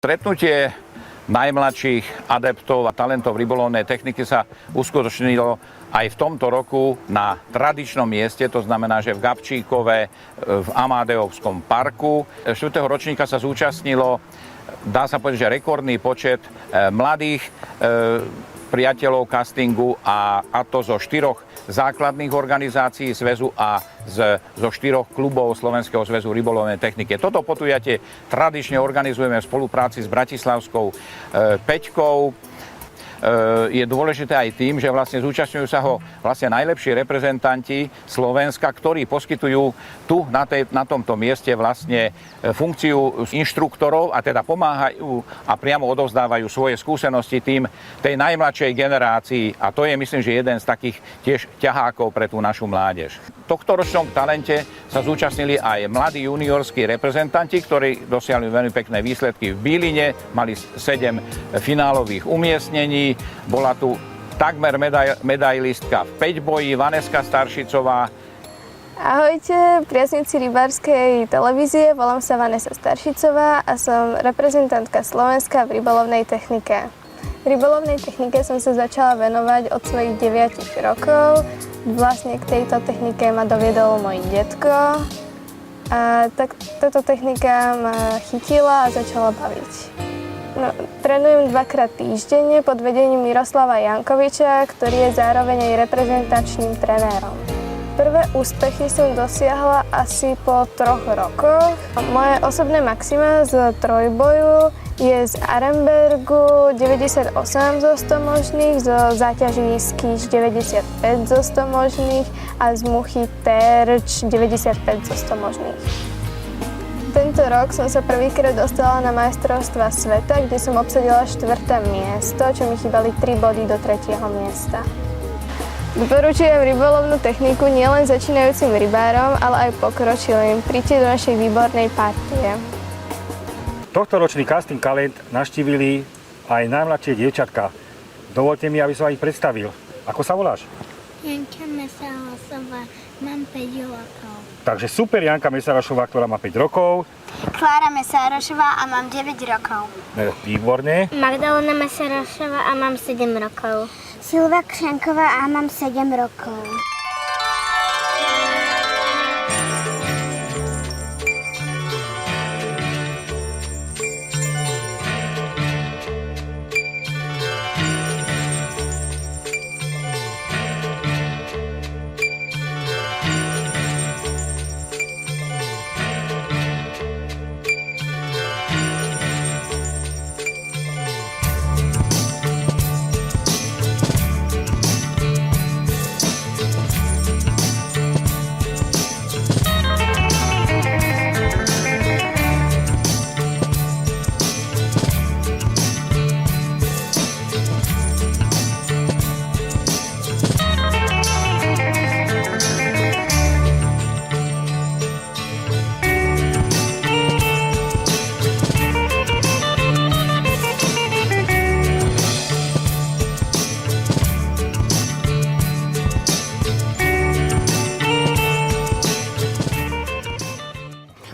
Stretnutie najmladších adeptov a talentov rybolovnej techniky sa uskutočnilo aj v tomto roku na tradičnom mieste, to znamená, že v Gabčíkove, v Amadeovskom parku. 4. ročníka sa zúčastnilo, dá sa povedať, že rekordný počet mladých priateľov castingu a to zo 4 základných organizácií zväzu a zo 4 klubov Slovenského zväzu rybolovnej techniky. Toto podujatie tradične organizujeme v spolupráci s Bratislavskou Peťkou. Je dôležité aj tým, že vlastne zúčastňujú sa ho vlastne najlepší reprezentanti Slovenska, ktorí poskytujú tu na tomto mieste vlastne funkciu inštruktorov a teda pomáhajú a priamo odovzdávajú svoje skúsenosti tej najmladšej generácii a to je, myslím, že jeden z takých tiež ťahákov pre tú našu mládež. V tohtoročnom talente sa zúčastnili aj mladí juniorskí reprezentanti, ktorí dosiahli veľmi pekné výsledky v Bíline, mali 7 finálových umiestnení. Bola tu takmer medailistka v päťboji Vaneska Staršicová. Ahojte, priaznici rybárskej televízie, volám sa Vanesa Staršicová a som reprezentantka Slovenska v rybolovnej technike. V rybolovnej technike som sa začala venovať od svojich 9 rokov. Vlastne k tejto technike ma doviedol môj detko a táto technika ma chytila a začala baviť. Trénujem 2-krát týždenne pod vedením Miroslava Jankoviča, ktorý je zároveň aj reprezentačným trenérom. Prvé úspechy som dosiahla asi po 3 rokoch. Moje osobné maxima z trojboju je z Arenbergu 98 zo 100 možných, zo záťaží Skiš 95 zo 100 možných a z muchy Terč 95 zo 100 možných. Tento rok som sa prvýkrát dostala na majstrovstvá sveta, kde som obsadila 4. miesto, čo mi chýbali 3 body do 3. miesta. Doporučujem rybolovnú techniku nielen začínajúcim rybárom, ale aj pokročilým. Príďte do našej výbornej partie. Tohtoročný casting talent navštívili aj najmladšie dievčatka. Dovolte mi, aby som ich predstavil. Ako sa voláš? Janka Mesarošová, mám 5 rokov. Takže super Janka Mesarošová, ktorá má 5 rokov. Klára Mesarošová a mám 9 rokov. Výborné. Magdalena Mesarošová a mám 7 rokov. Silva Kšenková a mám 7 rokov.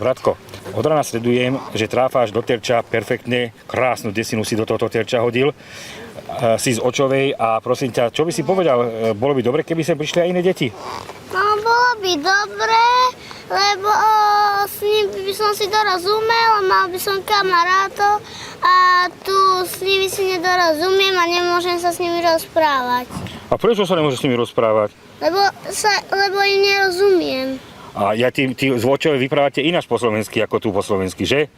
Radko, od rána sledujem, že tráfáš do terča perfektne, krásnu desinu si do tohto terča hodil. Si z Očovej a prosím ťa, čo by si povedal, bolo by dobre, keby sem prišli aj iné deti? No, bolo by dobre, lebo s ním by som si dorozumel, mal by som kamarátov a tu s nimi si nedorozumiem a nemôžem sa s nimi rozprávať. A prečo sa nemôžeš s nimi rozprávať? Lebo im nerozumiem. A ty z Očovej vyprávate ináč po slovensky ako tu po slovensky, že?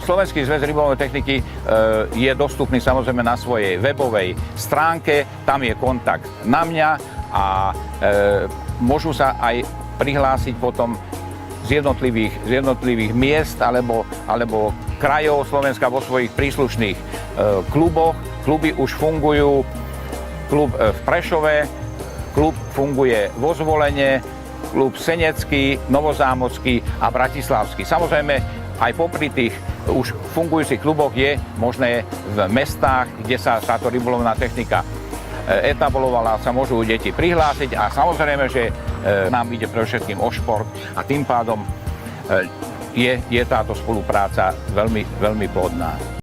Slovenský zväz rybolovnej techniky je dostupný samozrejme na svojej webovej stránke, tam je kontakt na mňa a môžu sa aj prihlásiť potom z jednotlivých miest alebo krajov Slovenska vo svojich príslušných kluboch. Kluby už fungujú, klub v Prešove, klub funguje vo Zvolene, klub Senecký, Novozámocký a Bratislavský. Samozrejme, aj popri tých už fungujúcich kluboch je možné v mestách, kde sa táto rybolovná technika etablovala, sa môžu deti prihlásiť a samozrejme, že nám ide pre všetkým o šport a tým pádom je táto spolupráca veľmi, veľmi plodná.